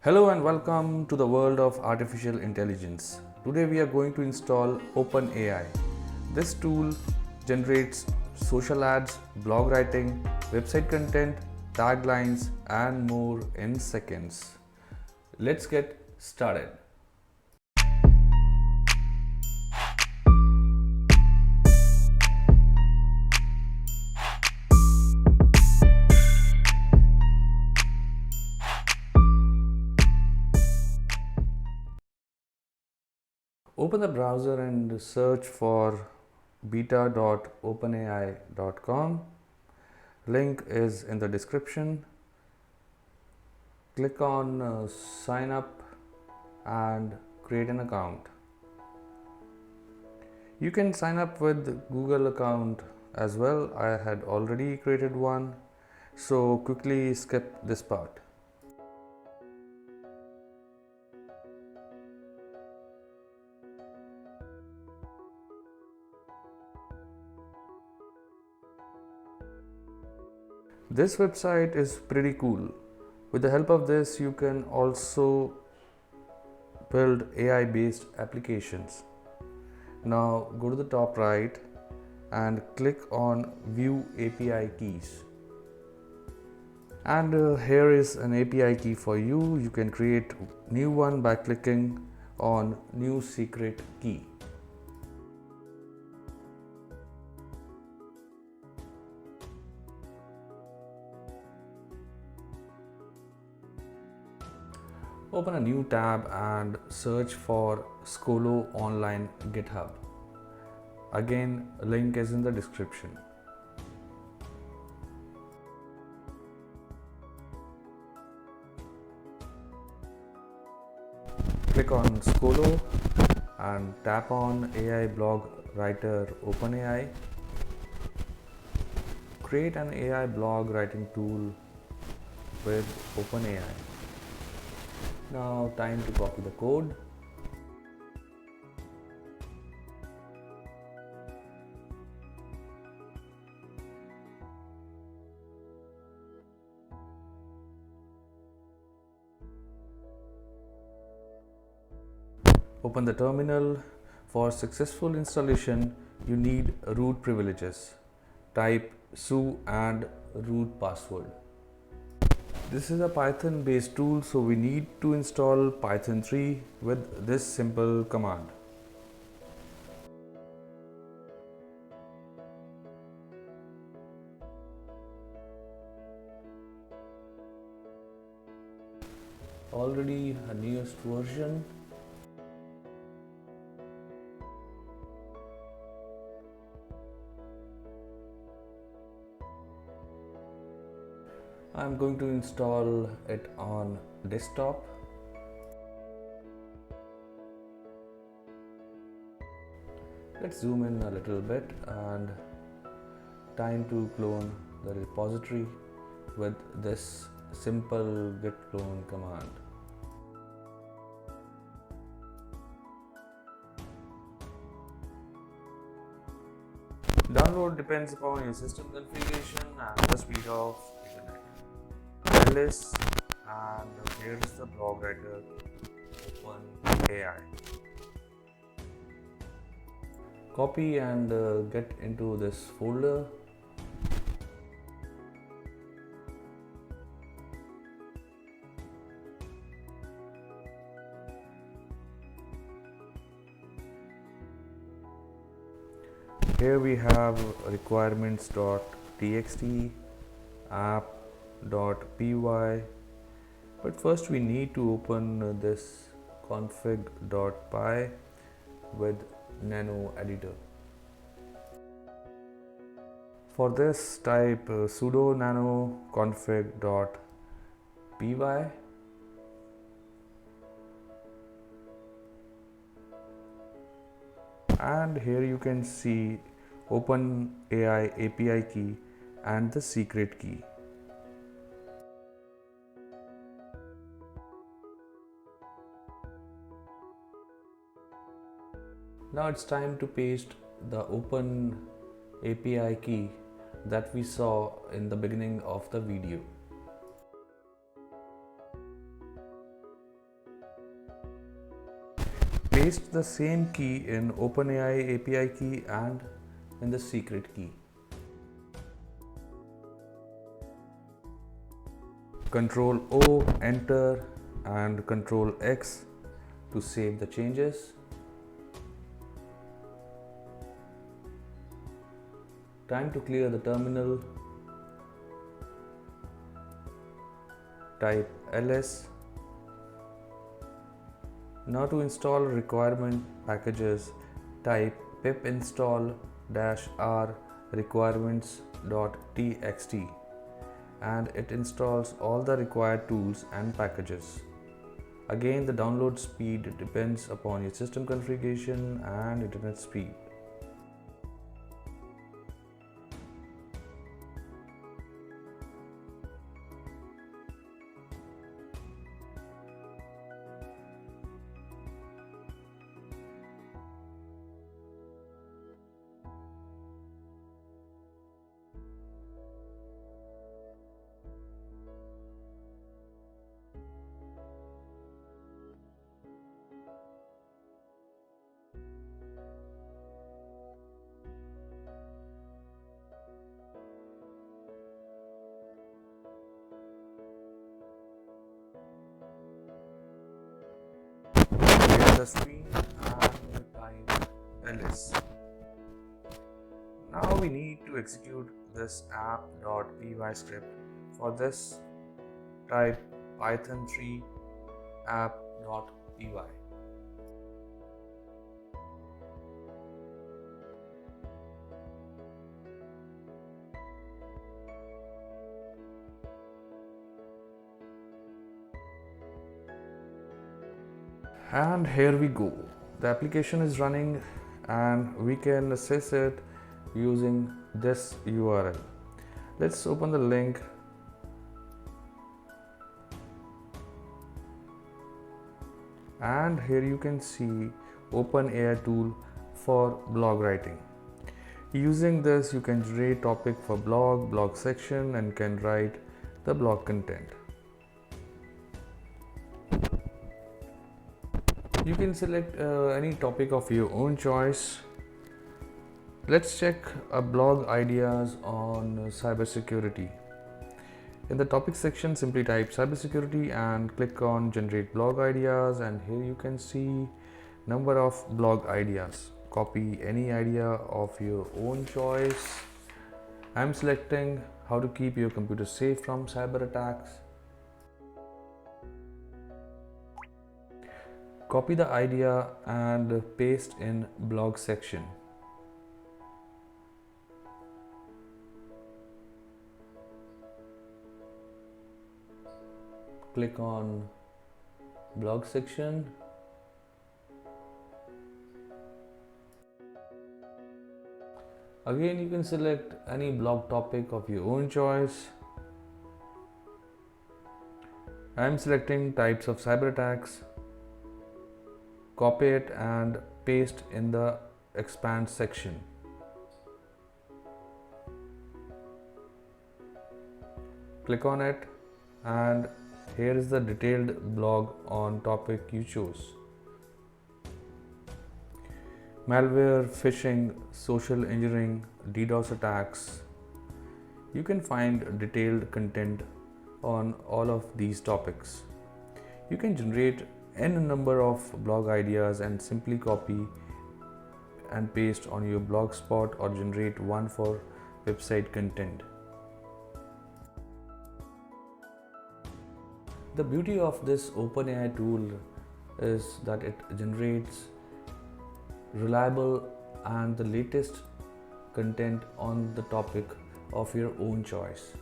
Hello and welcome to the world of artificial intelligence. Today we are going to install openAI. This tool generates social ads, blog writing, website content, taglines and more in seconds. Let's get started. Open the browser and search for beta.openai.com. Link is in the description. Click on sign up and create an account. You can sign up with Google account as well. I had already created one, so quickly skip this part. This website is pretty cool. With the help of this, you can also build AI based applications. Now go to the top right and click on view API keys. And here is an API key for you. You can create new one by clicking on new secret key. Open a new tab and search for Scolo Online GitHub. Again, link is in the description. Click on Scolo and tap on AI blog writer openAI. Create an AI blog writing tool with openAI. Now time to copy the code. Open the terminal. For successful installation, you need root privileges. Type su and root password. This is a Python based tool, so we need to install Python 3 with this simple command. Already a newest version. I'm going to install it on desktop. Let's zoom in a little bit and time to clone the repository with this simple git clone command. Download depends upon your system configuration and the speed of internet. List, and here is the blog writer openAI. Copy and get into this folder. Here we have requirements.txt, app.py, but first we need to open this config.py with nano editor. For this, type sudo nano config.py. And here you can see openAI API key and the secret key. Now it's time to paste the open API key that we saw in the beginning of the video. paste the same key in openAI API key and in the secret key. Control O, enter, and Control X to save the changes. Time to clear the terminal. Type ls. Now to install requirement packages, type pip install -r requirements.txt and it installs all the required tools and packages. Again, the download speed depends upon your system configuration and internet speed. Clear the screen and type ls. Now we need to execute this app.py script. For this, type python3 app.py. And here we go. The application is running and we can access it using this URL. Let's open the link. And here you can see openAI tool for blog writing. Using this, you can generate topic for blog section, and can write the blog content. You can select any topic of your own choice. Let's check blog ideas on cybersecurity. In the topic section, simply type cybersecurity and click on generate blog ideas, and here you can see number of blog ideas. Copy any idea of your own choice. I'm selecting how to keep your computer safe from cyber attacks. Copy the idea and paste in blog section. Click on blog section. Again, you can select any blog topic of your own choice. I am selecting types of cyber attacks. Copy it and paste in the expand section. Click on it, and here is the detailed blog on topic you chose. Malware, phishing, social engineering, DDoS attacks. You can find detailed content on all of these topics. You can generate n number of blog ideas and simply copy and paste on your blog spot, or generate one for website content. The beauty of this OpenAI tool is that it generates reliable and the latest content on the topic of your own choice.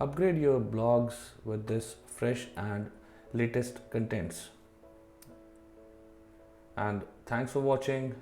Upgrade your blogs with this fresh and latest contents. And thanks for watching.